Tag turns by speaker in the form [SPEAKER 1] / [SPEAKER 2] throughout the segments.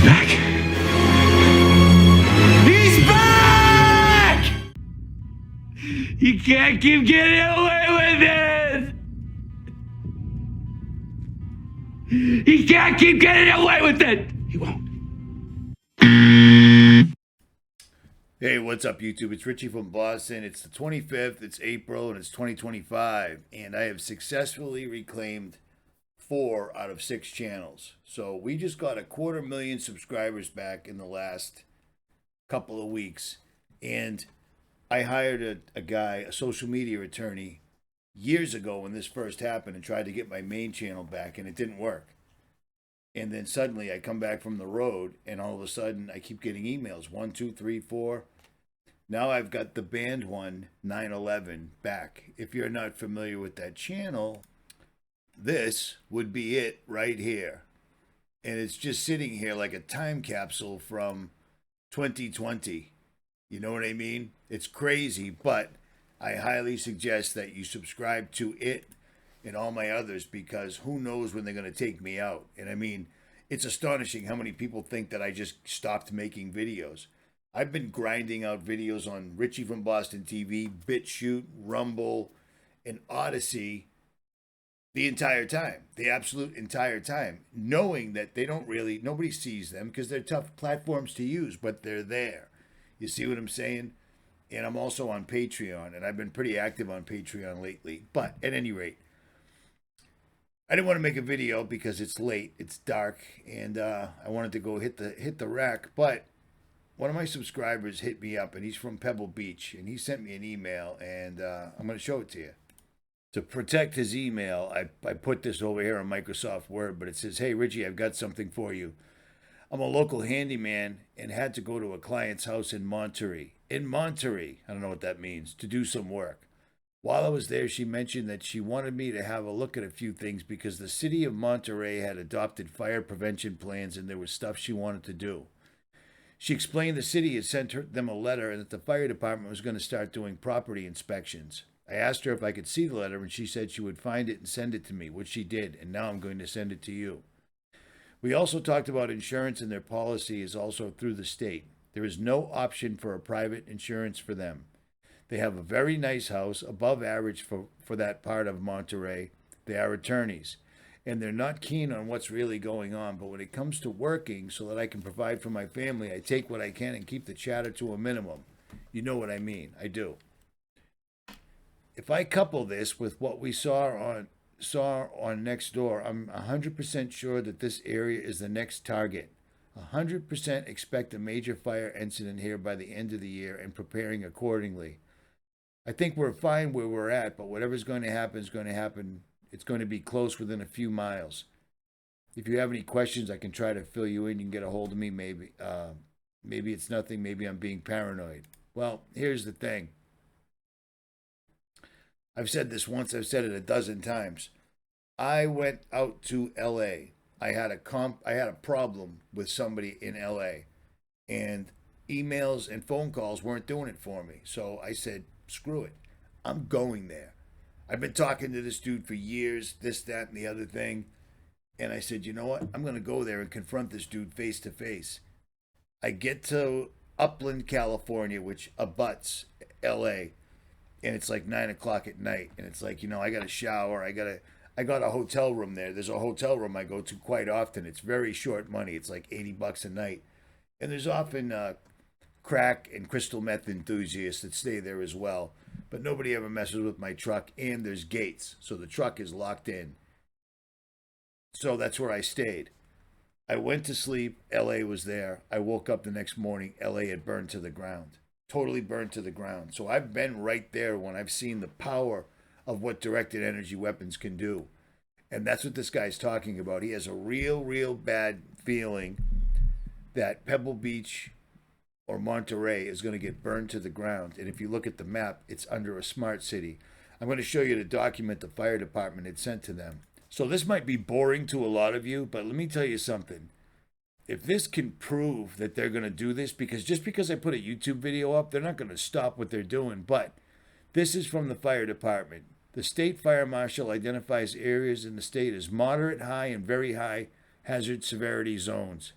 [SPEAKER 1] back. He's back! You can't keep getting away with it! He can't keep getting away with it! He won't.
[SPEAKER 2] Hey, what's up, YouTube? It's Richie from Boston. It's the 25th, it's April, and it's 2025, and I have successfully reclaimed 4 out of 6 channels. So we just got 250,000 subscribers back in the last couple of weeks, and I hired a guy, a social media attorney, years ago when this first happened and tried to get my main channel back, and it didn't work. And then suddenly I come back from the road, and all of a sudden I keep getting emails, 1, 2, 3, 4. Now I've got the banned one, 𝗦𝗵𝗿𝗶, back. If you're not familiar with that channel, this would be it right here. And it's just sitting here like a time capsule from 2020. You know what I mean? It's crazy, but I highly suggest that you subscribe to it and all my others, because who knows when they're going to take me out. And I mean, it's astonishing how many people think that I just stopped making videos. I've been grinding out videos on Richie from Boston TV, BitChute, Rumble, and Odyssey the entire time, the absolute entire time, knowing that they don't really, nobody sees them because they're tough platforms to use, but they're there. You see what I'm saying? And I'm also on Patreon, and I've been pretty active on Patreon lately. But at any rate, I didn't want to make a video because it's late, it's dark, and I wanted to go hit the rack. But one of my subscribers hit me up, and he's from Pebble Beach, and he sent me an email, and I'm going to show it to you. To protect his email, I put this over here on Microsoft Word, but it says, "Hey, Richie, I've got something for you. I'm a local handyman and had to go to a client's house in Monterey. In Monterey, I don't know what that means, to do some work. While I was there, she mentioned that she wanted me to have a look at a few things because the city of Monterey had adopted fire prevention plans and there was stuff she wanted to do. She explained the city had sent them a letter and that the fire department was going to start doing property inspections. I asked her if I could see the letter, and she said she would find it and send it to me, which she did, and now I'm going to send it to you. We also talked about insurance, and their policy is also through the state. There is no option for a private insurance for them. They have a very nice house, above average for that part of Monterey. They are attorneys, and they're not keen on what's really going on, but when it comes to working so that I can provide for my family, I take what I can and keep the chatter to a minimum. You know what I mean. I do. If I couple this with what we saw on Nextdoor, I'm 100% sure that this area is the next target. 100% expect a major fire incident here by the end of the year and preparing accordingly. I think we're fine where we're at, but whatever's going to happen is going to happen. It's going to be close within a few miles. If you have any questions, I can try to fill you in. You can get a hold of me. Maybe it's nothing. Maybe I'm being paranoid. Well, here's the thing. I've said this once, I've said it a dozen times. I went out to LA. I had a problem with somebody in LA, and emails and phone calls weren't doing it for me. So I said, screw it. I'm going there. I've been talking to this dude for years, this, that, and the other thing. And I said, you know what? I'm going to go there and confront this dude face to face. I get to Upland, California, which abuts LA. And it's like 9 o'clock at night, and it's like, I got a shower. I got a hotel room there. There's a hotel room I go to quite often. It's very short money. It's like $80 a night, and there's often crack and crystal meth enthusiasts that stay there as well. But nobody ever messes with my truck, and there's gates, so the truck is locked in. So that's where I stayed. I went to sleep. LA was there. I woke up the next morning. LA had burned to the ground. Totally burned to the ground. So I've been right there when I've seen the power of what directed energy weapons can do. And that's what this guy's talking about. He has a real bad feeling that Pebble Beach or Monterey is going to get burned to the ground. And if you look at the map, it's under a smart city. I'm going to show you the document the fire department had sent to them. So this might be boring to a lot of you, but let me tell you something. If this can prove that they're going to do this, because just because I put a YouTube video up, they're not going to stop what they're doing. But this is from the fire department. The state fire marshal identifies areas in the state as moderate, high, and very high hazard severity zones.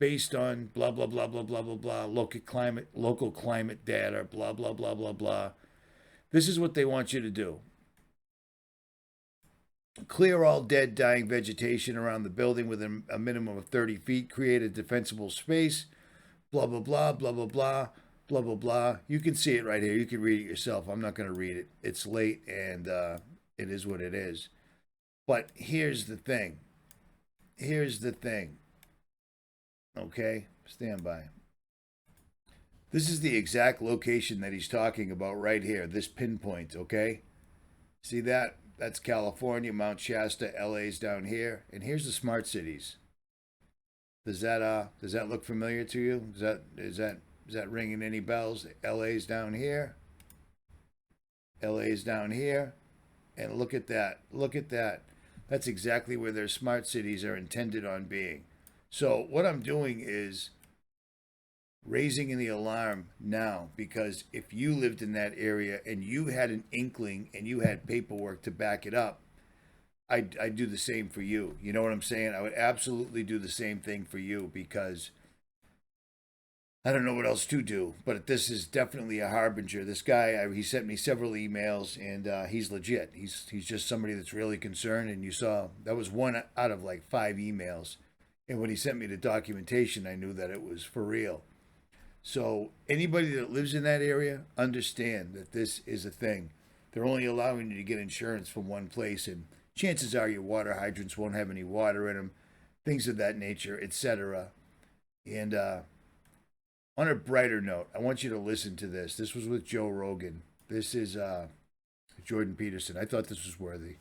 [SPEAKER 2] based on blah, blah, blah, blah, blah, blah, blah, local climate data, blah, blah, blah, blah, blah. This is what they want you to do. Clear all dead, dying vegetation around the building within a minimum of 30 feet. Create a defensible space. Blah, blah, blah, blah, blah, blah, blah, blah, blah. You can see it right here. You can read it yourself. I'm not going to read it. It's late, and it is what it is. But here's the thing. Here's the thing. Okay? Stand by. This is the exact location that he's talking about right here. This pinpoint, okay? See that? That's California, Mount Shasta, LA's down here. And here's the smart cities. Does that look familiar to you? Is that ringing any bells? LA's down here. LA's down here. And look at that. Look at that. That's exactly where their smart cities are intended on being. So what I'm doing is raising the alarm now, because if you lived in that area and you had an inkling and you had paperwork to back it up, I'd do the same for you. You know what I'm saying? I would absolutely do the same thing for you, because I don't know what else to do. But this is definitely a harbinger. This guy, he sent me several emails, and he's legit. He's just somebody that's really concerned. And you saw that was one out of like 5 emails. And when he sent me the documentation, I knew that it was for real. So anybody that lives in that area, understand that this is a thing. They're only allowing you to get insurance from one place, and chances are your water hydrants won't have any water in them, things of that nature, etc. And on a brighter note, I want you to listen to this. This was with Joe Rogan. This is Jordan Peterson. I thought this was worthy.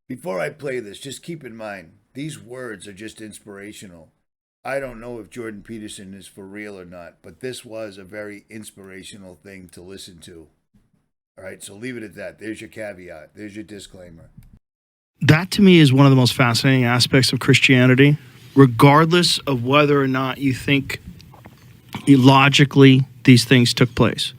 [SPEAKER 2] Before I play this, just keep in mind, these words are just inspirational. I don't know if Jordan Peterson is for real or not, but this was a very inspirational thing to listen to. All right, so leave it at that. There's your caveat. There's your disclaimer.
[SPEAKER 3] That to me is one of the most fascinating aspects of Christianity, regardless of whether or not you think logically these things took place.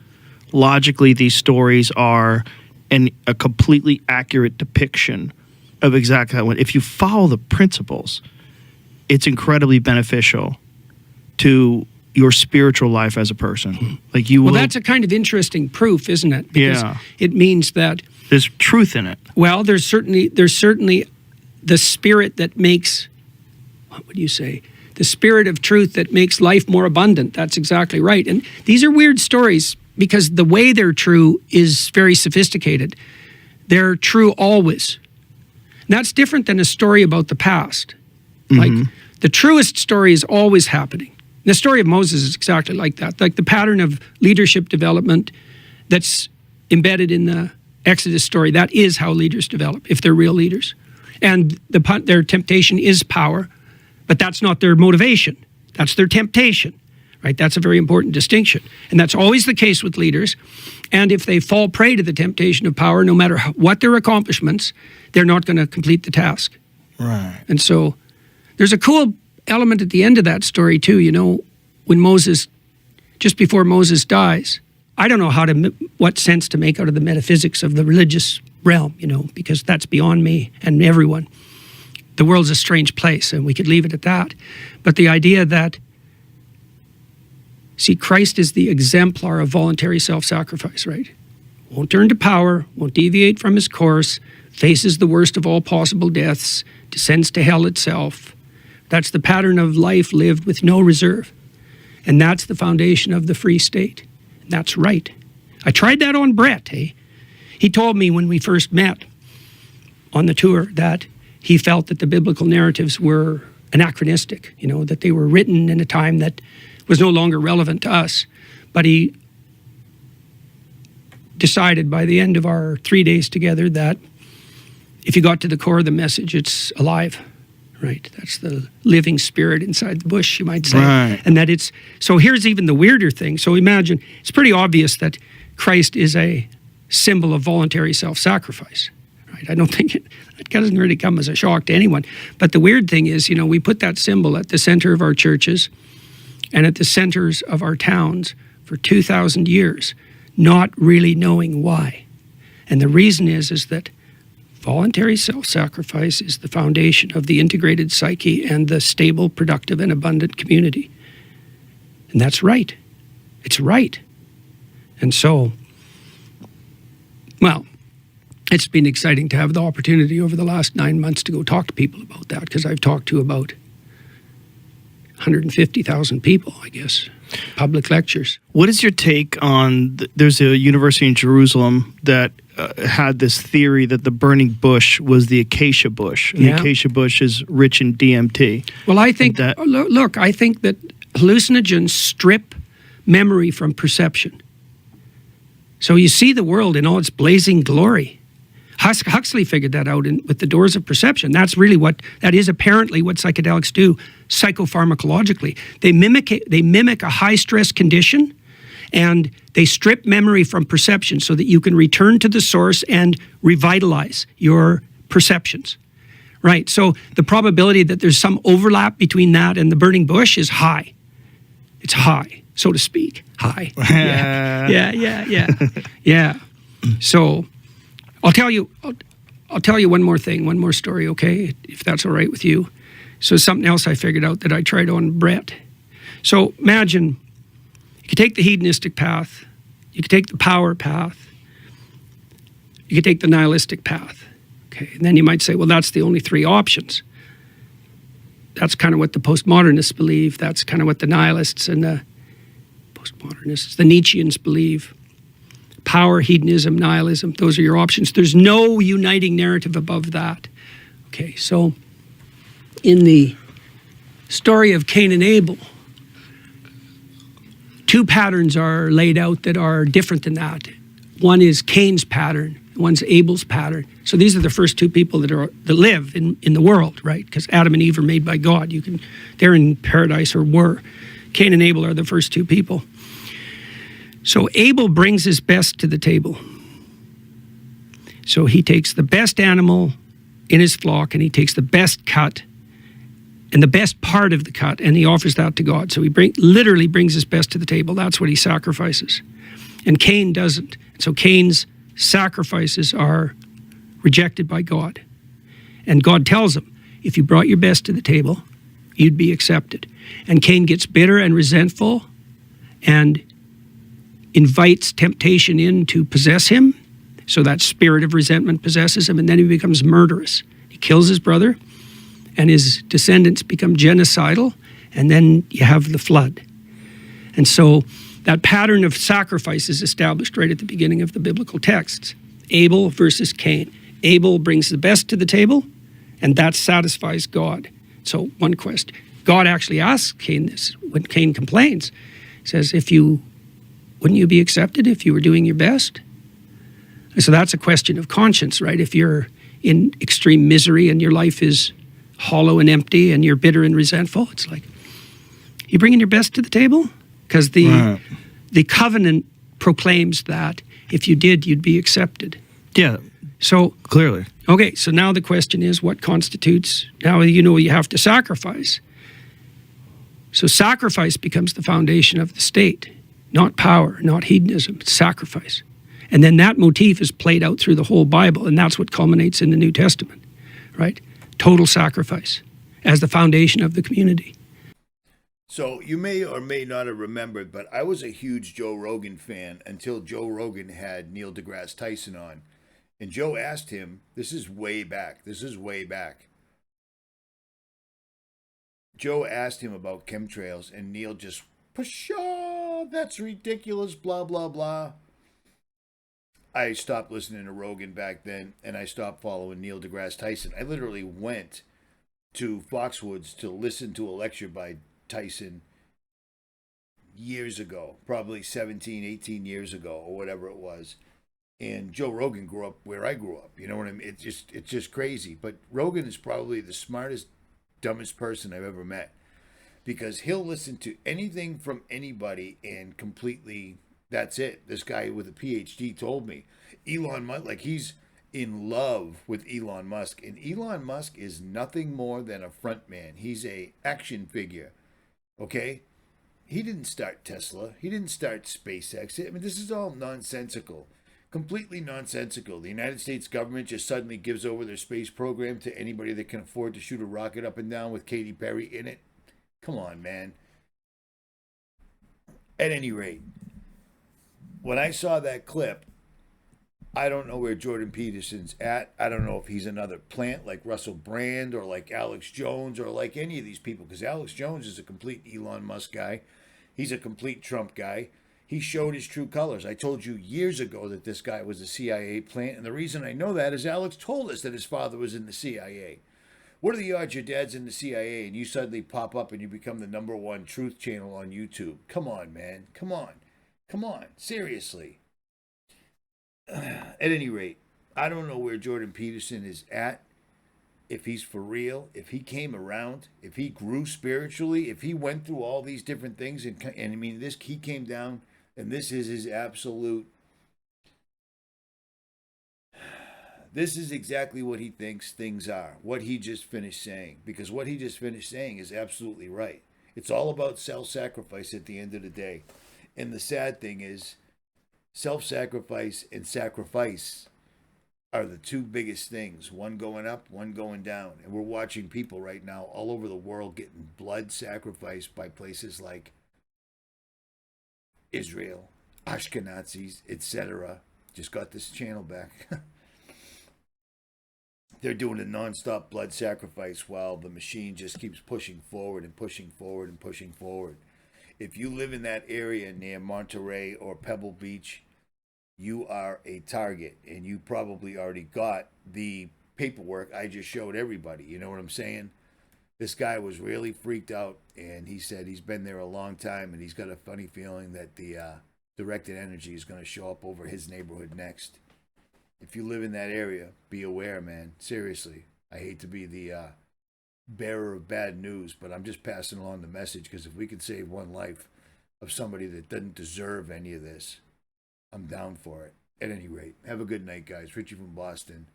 [SPEAKER 3] Logically, these stories are a completely accurate depiction of exactly how it went. If you follow the principles, it's incredibly beneficial to your spiritual life as a person. Like you will,
[SPEAKER 4] that's a kind of interesting proof, isn't it? Because
[SPEAKER 3] yeah.
[SPEAKER 4] It means that
[SPEAKER 3] There's truth in it.
[SPEAKER 4] Well, there's certainly the spirit that makes, what would you say? The spirit of truth that makes life more abundant. That's exactly right. And these are weird stories because the way they're true is very sophisticated. They're true always. And that's different than a story about the past. Like the truest story is always happening. And the story of Moses is exactly like that. Like the pattern of leadership development that's embedded in the Exodus story, that is how leaders develop, if they're real leaders. And their temptation is power, but that's not their motivation. That's their temptation, right? That's a very important distinction. And that's always the case with leaders. And if they fall prey to the temptation of power, no matter what their accomplishments, they're not going to complete the task.
[SPEAKER 3] Right.
[SPEAKER 4] And so there's a cool element at the end of that story too. You know, when Moses, just before Moses dies, I don't know what sense to make out of the metaphysics of the religious realm, you know, because that's beyond me and everyone. The world's a strange place, and we could leave it at that. But the idea that, see, Christ is the exemplar of voluntary self-sacrifice, right? Won't turn to power, won't deviate from his course, faces the worst of all possible deaths, descends to hell itself. That's the pattern of life lived with no reserve. And that's the foundation of the free state. And that's right. I tried that on Brett, eh? He told me when we first met on the tour that he felt that the biblical narratives were anachronistic, you know, that they were written in a time that was no longer relevant to us. But he decided by the end of our 3 days together that if you got to the core of the message, it's alive, right? That's the living spirit inside the bush, you might say.
[SPEAKER 3] Right.
[SPEAKER 4] And that it's, so here's even the weirder thing. So imagine, it's pretty obvious that Christ is a symbol of voluntary self-sacrifice, right? I don't think it doesn't really come as a shock to anyone. But the weird thing is, you know, we put that symbol at the center of our churches and at the centers of our towns for 2,000 years, not really knowing why. And the reason is that Voluntary self-sacrifice is the foundation of the integrated psyche and the stable, productive, and abundant community. And that's right. It's right. And so, well, it's been exciting to have the opportunity over the last 9 months to go talk to people about that, because I've talked to about 150,000 people, I guess, public lectures.
[SPEAKER 3] What is your take on, there's a university in Jerusalem that had this theory that the burning bush was the acacia bush. And
[SPEAKER 4] Yeah.
[SPEAKER 3] the acacia bush is rich in DMT.
[SPEAKER 4] Well, I think,
[SPEAKER 3] that-
[SPEAKER 4] look, I think that hallucinogens strip memory from perception. So you see the world in all its blazing glory. Huxley figured that out with the doors of perception. That is apparently what psychedelics do psychopharmacologically. They mimic a high stress condition, and they strip memory from perception so that you can return to the source and revitalize your perceptions. Right, so the probability that there's some overlap between that and the burning bush is high. It's high, so to speak. High. Yeah. So I'll tell you one more thing, one more story, okay, if that's all right with you. So something else I figured out that I tried on Brett. So imagine you could take the hedonistic path, you could take the power path, you could take the nihilistic path. Okay, and then you might say, well, that's the only three options. That's kind of what the postmodernists believe. That's kind of what the nihilists and the postmodernists, the Nietzscheans believe. Power, hedonism, nihilism, those are your options. There's no uniting narrative above that. Okay, so in the story of Cain and Abel, two patterns are laid out that are different than that. One is Cain's pattern, one's Abel's pattern. So these are the first two people that live in the world, right? Because Adam and Eve are made by God. They're in paradise, or were. Cain and Abel are the first two people. So Abel brings his best to the table. So he takes the best animal in his flock, and he takes the best cut and the best part of the cut, and he offers that to God. So he literally brings his best to the table. That's what he sacrifices. And Cain doesn't. So Cain's sacrifices are rejected by God. And God tells him, if you brought your best to the table, you'd be accepted. And Cain gets bitter and resentful and invites temptation in to possess him. So that spirit of resentment possesses him, and then he becomes murderous. He kills his brother, and his descendants become genocidal, and then you have the flood. And so that pattern of sacrifice is established right at the beginning of the biblical texts. Abel versus Cain. Abel brings the best to the table, and that satisfies God. So one question. God actually asks Cain this when Cain complains. He says, wouldn't you be accepted if you were doing your best? And so that's a question of conscience, right? If you're in extreme misery and your life is hollow and empty and you're bitter and resentful, it's like, you bringing your best to the table? Because the covenant proclaims that if you did, you'd be accepted.
[SPEAKER 3] Yeah,
[SPEAKER 4] so
[SPEAKER 3] clearly.
[SPEAKER 4] Okay, so now the question is, what constitutes, now you have to sacrifice. So sacrifice becomes the foundation of the state, not power, not hedonism, it's sacrifice. And then that motif is played out through the whole Bible, and that's what culminates in the New Testament, right? Total sacrifice as the foundation of the community.
[SPEAKER 2] So you may or may not have remembered, but I was a huge Joe Rogan fan until Joe Rogan had Neil deGrasse Tyson on. And Joe asked him, this is way back. Joe asked him about chemtrails, and Neil just, pshaw, that's ridiculous, blah, blah, blah. I stopped listening to Rogan back then, and I stopped following Neil deGrasse Tyson. I literally went to Foxwoods to listen to a lecture by Tyson years ago, probably 17, 18 years ago, or whatever it was. And Joe Rogan grew up where I grew up. You know what I mean? It's just crazy. But Rogan is probably the smartest, dumbest person I've ever met, because he'll listen to anything from anybody and completely, that's it. This guy with a PhD told me Elon Musk, like, he's in love with Elon Musk, and Elon Musk is nothing more than a front man. He's a action figure. Okay? He didn't start Tesla. He didn't start SpaceX. I mean, this is all nonsensical. Completely nonsensical. The United States government just suddenly gives over their space program to anybody that can afford to shoot a rocket up and down with Katy Perry in it. Come on, man. At any rate, when I saw that clip, I don't know where Jordan Peterson's at. I don't know if he's another plant like Russell Brand or like Alex Jones or like any of these people, because Alex Jones is a complete Elon Musk guy. He's a complete Trump guy. He showed his true colors. I told you years ago that this guy was a CIA plant, and the reason I know that is Alex told us that his father was in the CIA. What are the odds your dad's in the CIA and you suddenly pop up and you become the #1 truth channel on YouTube? Come on, man. Come on. Come on. Seriously. At any rate, I don't know where Jordan Peterson is at, if he's for real, if he came around, if he grew spiritually, if he went through all these different things. And I mean, he came down, and this is his absolute... This is exactly what he thinks things are, what he just finished saying. Because what he just finished saying is absolutely right. It's all about self-sacrifice at the end of the day. And the sad thing is, self-sacrifice and sacrifice are the two biggest things. One going up, one going down. And we're watching people right now all over the world getting blood sacrificed by places like Israel, Ashkenazis, etc. Just got this channel back. They're doing a non-stop blood sacrifice while the machine just keeps pushing forward and pushing forward and pushing forward. If you live in that area near Monterey or Pebble Beach, you are a target, and you probably already got the paperwork I just showed everybody. You know what I'm saying? This guy was really freaked out, and he said he's been there a long time, and he's got a funny feeling that the directed energy is going to show up over his neighborhood next. If you live in that area, be aware, man. Seriously. I hate to be the bearer of bad news, but I'm just passing along the message, because if we could save one life of somebody that doesn't deserve any of this, I'm down for it. At any rate, have a good night, guys. Richie from Boston.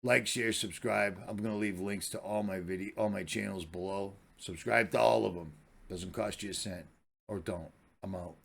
[SPEAKER 2] Like, share, subscribe. I'm going to leave links to all my channels below. Subscribe to all of them. Doesn't cost you a cent. Or don't. I'm out.